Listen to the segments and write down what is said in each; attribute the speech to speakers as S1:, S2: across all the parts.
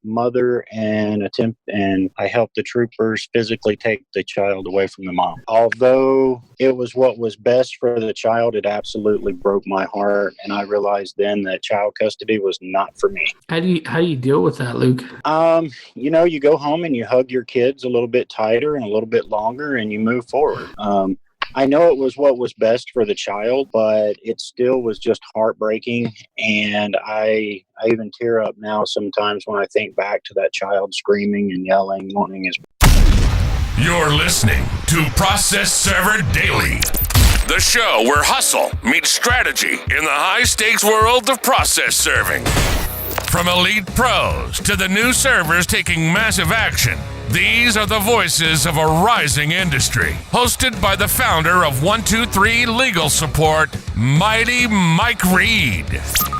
S1: mother and I helped the troopers physically take the child away from the mom. Although it was what was best for the child, it absolutely broke my heart, and I realized then that child custody was not for me.
S2: How do you deal with that, Luke?
S1: You go home and you hug your kids a little bit tighter and a little bit longer, and you move forward. I know it was what was best for the child, but it still was just heartbreaking. And I even tear up now sometimes when I think back to that child screaming and yelling, wanting his.
S3: You're listening to Process Server Daily, the show where hustle meets strategy in the high-stakes world of process serving. From elite pros to the new servers taking massive action, these are the voices of a rising industry. Hosted by the founder of 123 Legal Support, Mighty Mike Reid.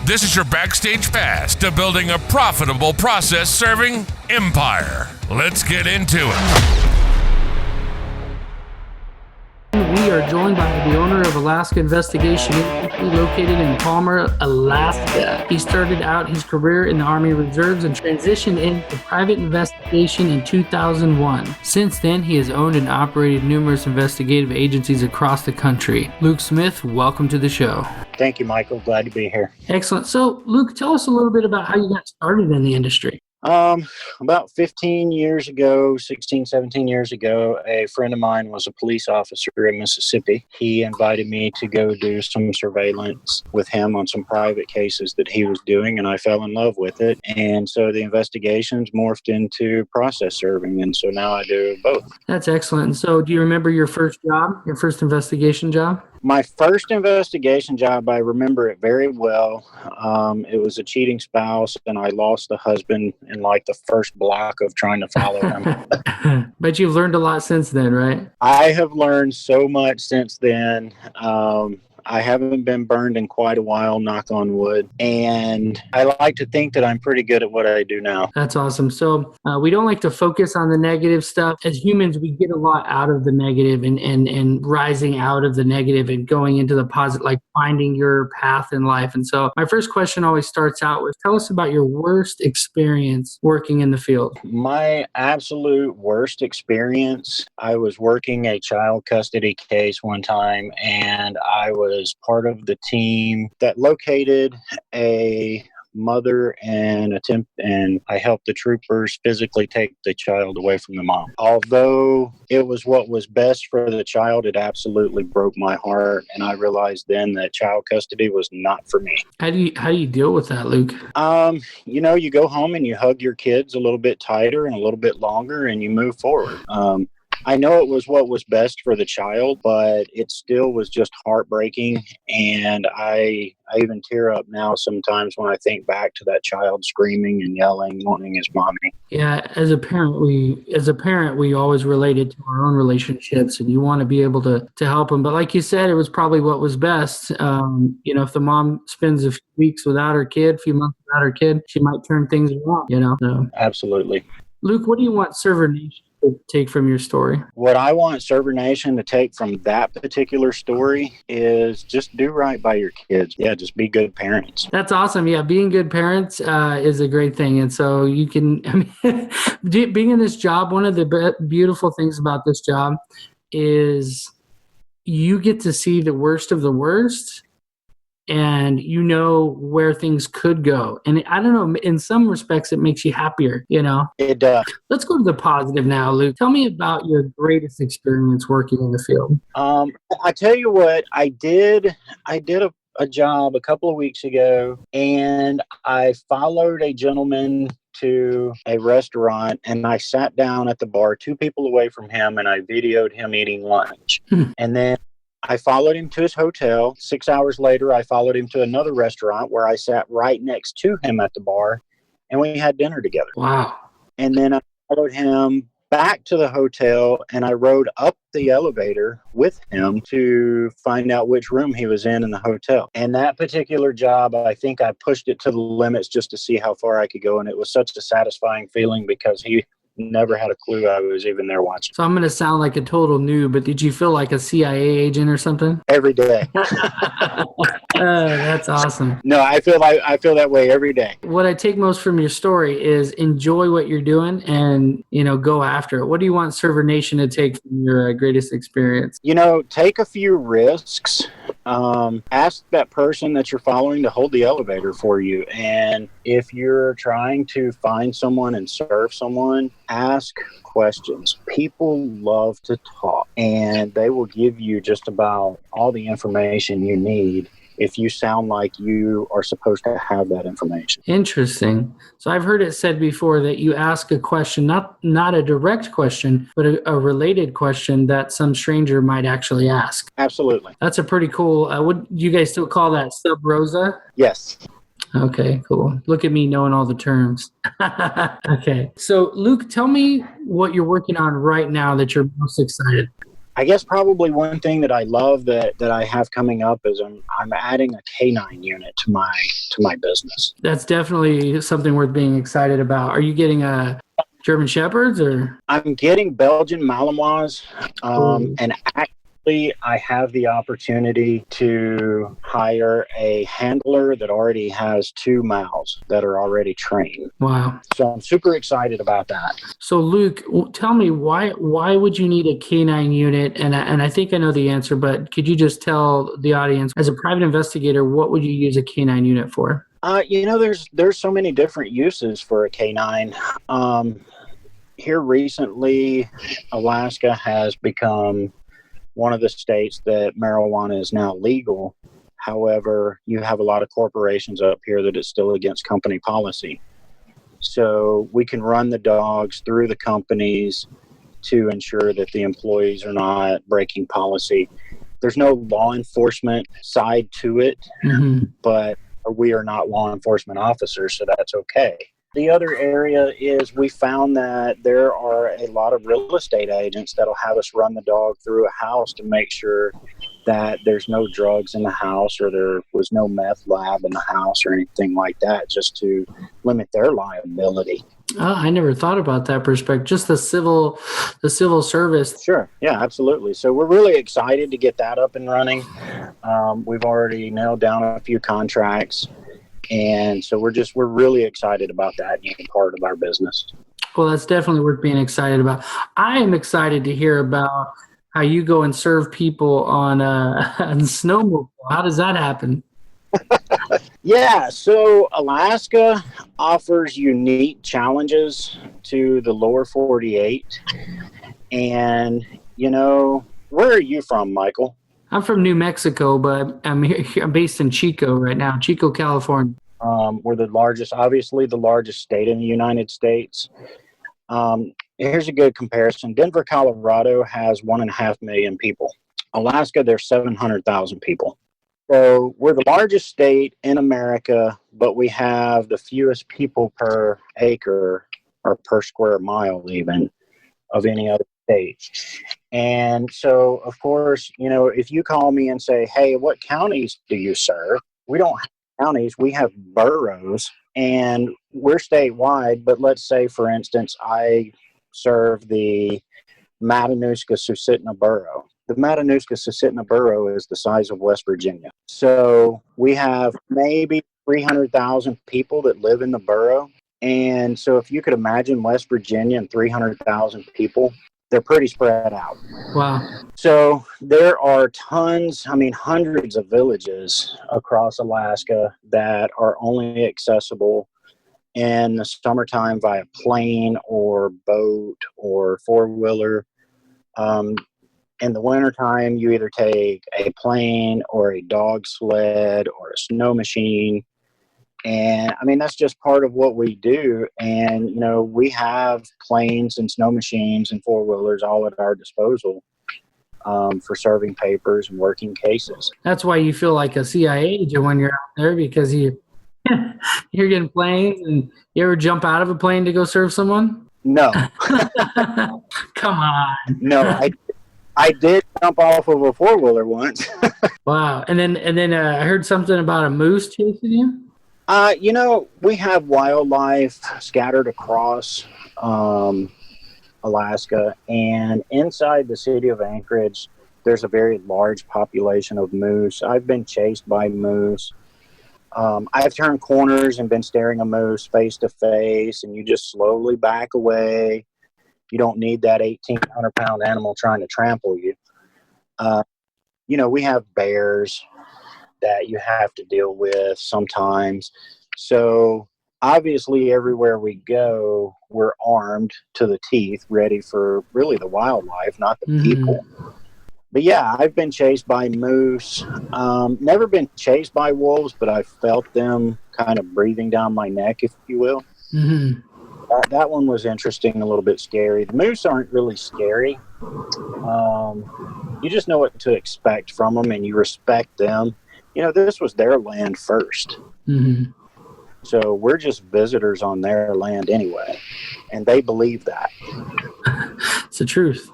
S3: This is your backstage pass to building a profitable process serving empire. Let's get into it.
S2: We are joined by the owner of Alaska Investigation, located in Palmer, Alaska. He started out his career in the Army Reserves and transitioned into private investigation in 2001. Since then, he has owned and operated numerous investigative agencies across the country. Luke Smith, welcome to the show.
S1: Thank you, Michael. Glad to be here.
S2: Excellent. So, Luke, tell us a little bit about how you got started in the industry.
S1: About 16, 17 years ago, a friend of mine was a police officer in Mississippi. He invited me to go do some surveillance with him on some private cases that he was doing, and I fell in love with it. And so the investigations morphed into process serving, and so now I do both.
S2: That's excellent. So do you remember your first job, your first investigation job?
S1: My first investigation job, I remember it very well. It was a cheating spouse, and I lost the husband in like the first block of trying to follow him.
S2: But you've learned a lot since then, right?
S1: I have learned so much since then. I haven't been burned in quite a while, knock on wood. And I like to think that I'm pretty good at what I do now.
S2: That's awesome. So we don't like to focus on the negative stuff. As humans, we get a lot out of the negative and rising out of the negative and going into the positive, like finding your path in life. And so my first question always starts out with, tell us about your worst experience working in the field.
S1: My absolute worst experience, I was working a child custody case one time, and I was part of the team that located a mother and I helped the troopers physically take the child away from the mom. Although it was what was best for the child, it absolutely broke my heart, and I realized then that child custody was not for me.
S2: How do you deal with that, Luke?
S1: You go home and you hug your kids a little bit tighter and a little bit longer, and you move forward. I know it was what was best for the child, but it still was just heartbreaking. And I even tear up now sometimes when I think back to that child screaming and yelling, wanting his mommy.
S2: Yeah, as a parent, we always related to our own relationships, and you want to be able to help them. But like you said, it was probably what was best. If the mom spends a few weeks without her kid, a few months without her kid, she might turn things around, So.
S1: Absolutely.
S2: Luke, what do you want Server Nation to take from your story?
S1: What I want Server Nation to take from that particular story is just do right by your kids. Yeah, just be good parents.
S2: That's awesome. Yeah, being good parents is a great thing. And so you can, being in this job, one of the beautiful things about this job is you get to see the worst of the worst, and you know where things could go. And I don't know, in some respects, it makes you happier,
S1: It does.
S2: Let's go to the positive now, Luke. Tell me about your greatest experience working in the field.
S1: I tell you what, I did a job a couple of weeks ago, and I followed a gentleman to a restaurant, and I sat down at the bar 2 people away from him, and I videoed him eating lunch. And then I followed him to his hotel. 6 hours later, I followed him to another restaurant where I sat right next to him at the bar, and we had dinner together.
S2: Wow.
S1: And then I followed him back to the hotel, and I rode up the elevator with him to find out which room he was in the hotel. And that particular job, I think I pushed it to the limits just to see how far I could go, and it was such a satisfying feeling because he never had a clue I was even there watching.
S2: So I'm going to sound like a total noob, but did you feel like a CIA agent or something?
S1: Every day.
S2: That's awesome.
S1: No, I feel that way every day.
S2: What I take most from your story is enjoy what you're doing and, go after it. What do you want Server Nation to take from your greatest experience?
S1: Take a few risks. Ask that person that you're following to hold the elevator for you. And if you're trying to find someone and serve someone, ask questions. People love to talk, and they will give you just about all the information you need if you sound like you are supposed to have that information.
S2: Interesting. So I've heard it said before that you ask a question, not a direct question, but a related question that some stranger might actually ask.
S1: Absolutely.
S2: That's a pretty cool, would you guys still call that sub rosa?
S1: Yes.
S2: Okay, cool. Look at me knowing all the terms. Okay. So Luke, tell me what you're working on right now that you're most excited.
S1: I guess probably one thing that I love that I have coming up is I'm adding a canine unit to my business.
S2: That's definitely something worth being excited about. Are you getting a German Shepherds or?
S1: I'm getting Belgian Malinois, and actually I have the opportunity to hire a handler that already has 2 Mals that are already trained.
S2: Wow.
S1: So I'm super excited about that.
S2: So Luke, tell me why would you need a canine unit? And I think I know the answer, but could you just tell the audience, as a private investigator, what would you use a canine unit for?
S1: There's so many different uses for a canine. Here recently, Alaska has become one of the states that marijuana is now legal. However, you have a lot of corporations up here that it's still against company policy. So we can run the dogs through the companies to ensure that the employees are not breaking policy. There's no law enforcement side to it, but we are not law enforcement officers, so that's okay. The other area is we found that there are a lot of real estate agents that'll have us run the dog through a house to make sure that there's no drugs in the house or there was no meth lab in the house or anything like that, just to limit their liability.
S2: Oh, I never thought about that perspective. Just the civil service.
S1: Sure. Yeah, absolutely. So we're really excited to get that up and running. We've already nailed down a few contracts. And so we're really excited about that being part of our business.
S2: Well, that's definitely worth being excited about. I am excited to hear about how you go and serve people on snowmobile. How does that happen?
S1: Yeah, so Alaska offers unique challenges to the lower 48. And, where are you from, Michael?
S2: I'm from New Mexico, but I'm based in Chico right now, Chico, California.
S1: We're obviously the largest state in the United States. Here's a good comparison. Denver, Colorado has 1.5 million people. Alaska, there's 700,000 people. So we're the largest state in America, but we have the fewest people per acre or per square mile even of any other state. And so, of course, if you call me and say, hey, what counties do you serve? We don't have counties. We have boroughs, and we're statewide. But let's say, for instance, I serve the Matanuska-Susitna borough. The Matanuska-Susitna borough is the size of West Virginia. So we have maybe 300,000 people that live in the borough. And so if you could imagine West Virginia and 300,000 people, they're pretty spread out.
S2: Wow.
S1: So there are hundreds of villages across Alaska that are only accessible in the summertime via plane or boat or four-wheeler. In the wintertime, you either take a plane or a dog sled or a snow machine. And that's just part of what we do. And, we have planes and snow machines and four-wheelers all at our disposal for serving papers and working cases.
S2: That's why you feel like a CIA agent when you're out there, because you're getting planes. And you ever jump out of a plane to go serve someone?
S1: No.
S2: Come on.
S1: No, I did jump off of a four-wheeler once.
S2: Wow. And then I heard something about a moose chasing you.
S1: We have wildlife scattered across Alaska, and inside the city of Anchorage, there's a very large population of moose. I've been chased by moose. I've turned corners and been staring a moose face to face, and you just slowly back away. You don't need that 1,800-pound animal trying to trample you. We have bears that you have to deal with sometimes. So obviously everywhere we go, we're armed to the teeth, ready for really the wildlife, not the people. But yeah, I've been chased by moose. Never been chased by wolves, but I felt them kind of breathing down my neck, if you will.
S2: Mm-hmm.
S1: That one was interesting, a little bit scary. The moose aren't really scary. You just know what to expect from them, and you respect them. This was their land first.
S2: Mm-hmm.
S1: So we're just visitors on their land anyway, and they believe that.
S2: It's the truth.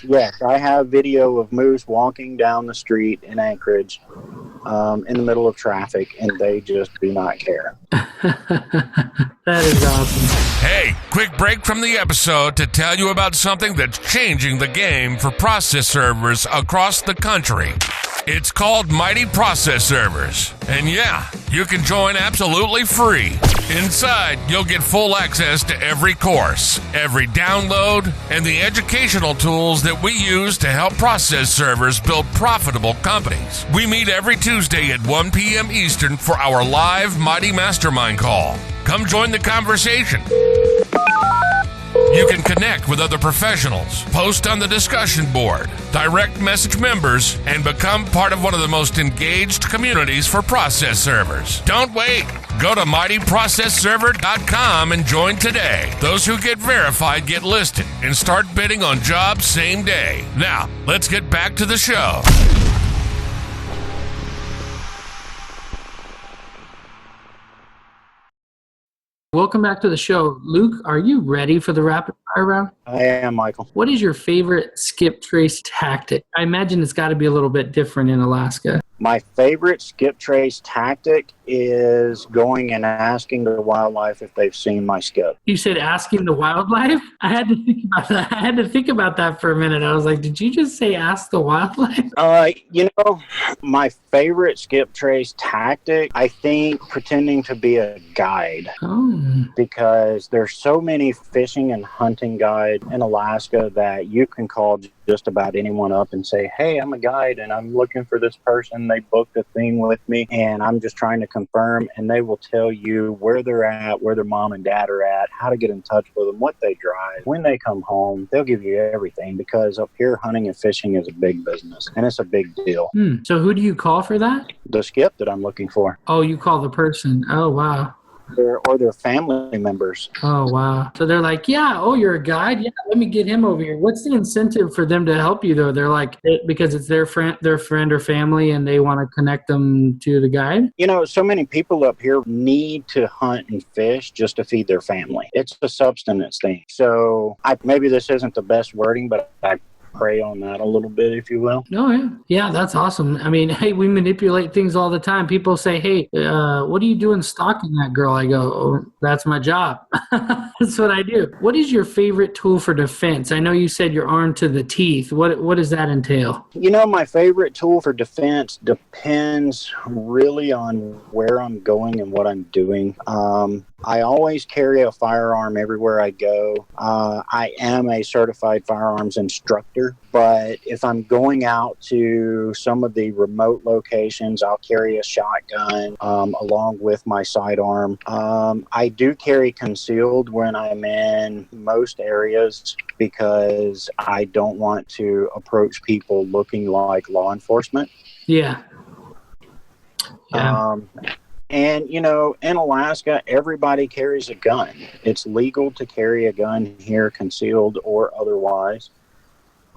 S1: Yes, I have video of moose walking down the street in Anchorage in the middle of traffic, and they just do not care.
S2: That is awesome.
S3: Hey, quick break from the episode to tell you about something that's changing the game for process servers across the country. It's called Mighty Process Servers. And yeah, you can join absolutely free. Inside, you'll get full access to every course, every download, and the educational tools that we use to help process servers build profitable companies. We meet every Tuesday at 1 p.m. Eastern for our live Mighty Mastermind call. Come join the conversation. You can connect with other professionals, post on the discussion board, direct message members, and become part of one of the most engaged communities for process servers. Don't wait. Go to mightyprocessserver.com and join today. Those who get verified get listed and start bidding on jobs same day. Now, let's get back to the show.
S2: Welcome back to the show. Luke, are you ready for the rapid fire round?
S1: I am, Michael.
S2: What is your favorite skip trace tactic? I imagine it's got to be a little bit different in Alaska.
S1: My favorite skip trace tactic is going and asking the wildlife if they've seen my skip.
S2: You said asking the wildlife? I had to think about that for a minute. I was like, did you just say ask the wildlife?
S1: My favorite skip trace tactic, I think pretending to be a guide.
S2: Oh.
S1: Because there's so many fishing and hunting guides in Alaska that you can call just about anyone up and say, hey, I'm a guide and I'm looking for this person. They booked a thing with me and I'm just trying to confirm, and they will tell you where they're at, where their mom and dad are at, how to get in touch with them, what they drive, when they come home. They'll give you everything, because up here hunting and fishing is a big business and it's a big deal.
S2: So who do you call for that?
S1: The skip that I'm looking for.
S2: Oh, you call the person. Oh, wow.
S1: Or their family members.
S2: Oh, wow. So they're like, yeah, oh, you're a guide? Yeah, let me get him over here. What's the incentive for them to help you, though? They're like, because it's their friend or family, and they want to connect them to the guide?
S1: So many people up here need to hunt and fish just to feed their family. It's a subsistence thing. So maybe this isn't the best wording, but I prey on that a little bit, if you will.
S2: Oh, yeah. Yeah, that's awesome. I mean, hey, we manipulate things all the time. People say, hey, what are you doing stalking that girl? I go, oh, that's my job. That's what I do. What is your favorite tool for defense? I know you said you're armed to the teeth. What does that entail?
S1: My favorite tool for defense depends really on where I'm going and what I'm doing. I always carry a firearm everywhere I go. I am a certified firearms instructor, but if I'm going out to some of the remote locations, I'll carry a shotgun along with my sidearm. I do carry concealed when I'm in most areas because I don't want to approach people looking like law enforcement.
S2: Yeah.
S1: And, in Alaska, everybody carries a gun. It's legal to carry a gun here, concealed or otherwise.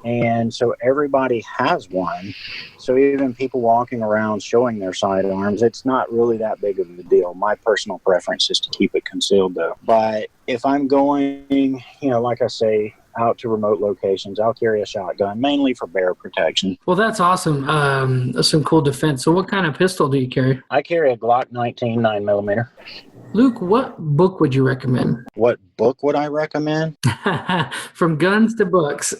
S1: And so everybody has one. So even people walking around showing their sidearms, it's not really that big of a deal. My personal preference is to keep it concealed, though. But if I'm going, like I say, out to remote locations, I'll carry a shotgun, mainly for bear protection.
S2: Well, that's awesome. That's some cool defense. So what kind of pistol do you carry?
S1: I carry a Glock 19 9mm.
S2: Luke, what book would you recommend?
S1: What book would I recommend?
S2: From guns to books.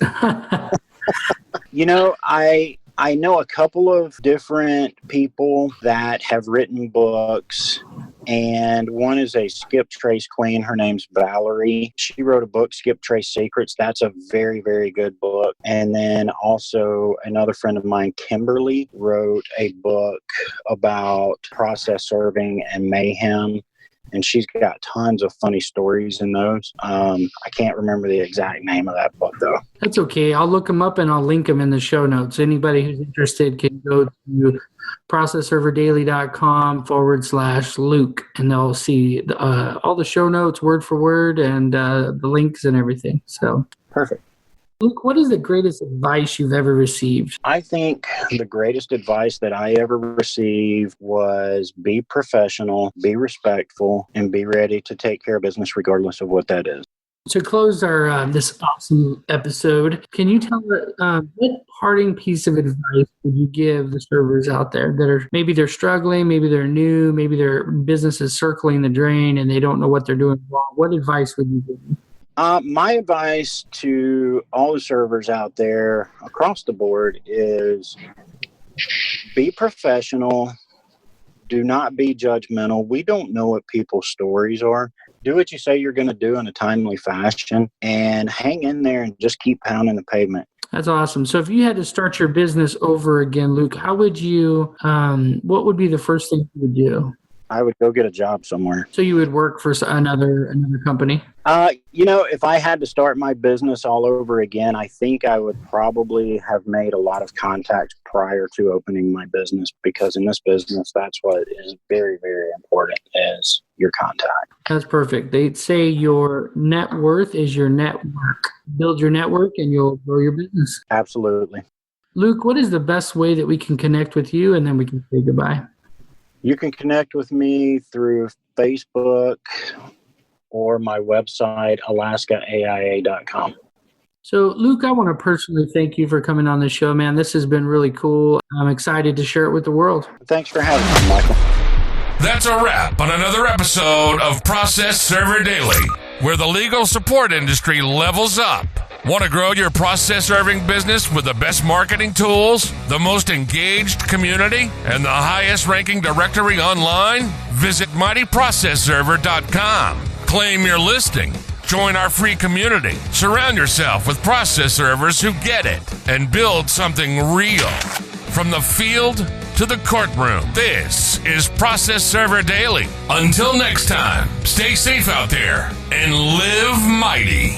S1: I know a couple of different people that have written books, and one is a skip trace queen. Her name's Valerie. She wrote a book, Skip Trace Secrets. That's a very, very good book. And then also another friend of mine, Kimberly, wrote a book about process serving and mayhem. And she's got tons of funny stories in those. I can't remember the exact name of that book, though.
S2: That's okay. I'll look them up and I'll link them in the show notes. Anybody who's interested can go to processserverdaily.com/Luke, and they'll see all the show notes word for word and the links and everything. So
S1: perfect.
S2: Luke, what is the greatest advice you've ever received?
S1: I think the greatest advice that I ever received was be professional, be respectful, and be ready to take care of business regardless of what that is.
S2: To close our this awesome episode, can you tell what parting piece of advice would you give the servers out there that are maybe they're struggling, maybe they're new, maybe their business is circling the drain and they don't know what they're doing wrong? What advice would you give them?
S1: My advice to all the servers out there across the board is be professional. Do not be judgmental. We don't know what people's stories are. Do what you say you're going to do in a timely fashion and hang in there and just keep pounding the pavement.
S2: That's awesome. So if you had to start your business over again, Luke, how would you, what would be the first thing you would do?
S1: I would go get a job somewhere.
S2: So you would work for another company?
S1: If I had to start my business all over again, I think I would probably have made a lot of contacts prior to opening my business, because in this business, that's what is very, very important is your contact.
S2: That's perfect. They say your net worth is your network. Build your network and you'll grow your business.
S1: Absolutely.
S2: Luke, what is the best way that we can connect with you, and then we can say goodbye?
S1: You can connect with me through Facebook or my website, alaskaaia.com.
S2: So, Luke, I want to personally thank you for coming on the show, man. This has been really cool. I'm excited to share it with the world.
S1: Thanks for having me, Michael.
S3: That's a wrap on another episode of Process Server Daily, where the legal support industry levels up. Want to grow your process serving business with the best marketing tools, the most engaged community, and the highest ranking directory online? Visit mightyprocessserver.com. Claim your listing. Join our free community. Surround yourself with process servers who get it and build something real. From the field to the courtroom, this is Process Server Daily. Until next time, stay safe out there and live mighty.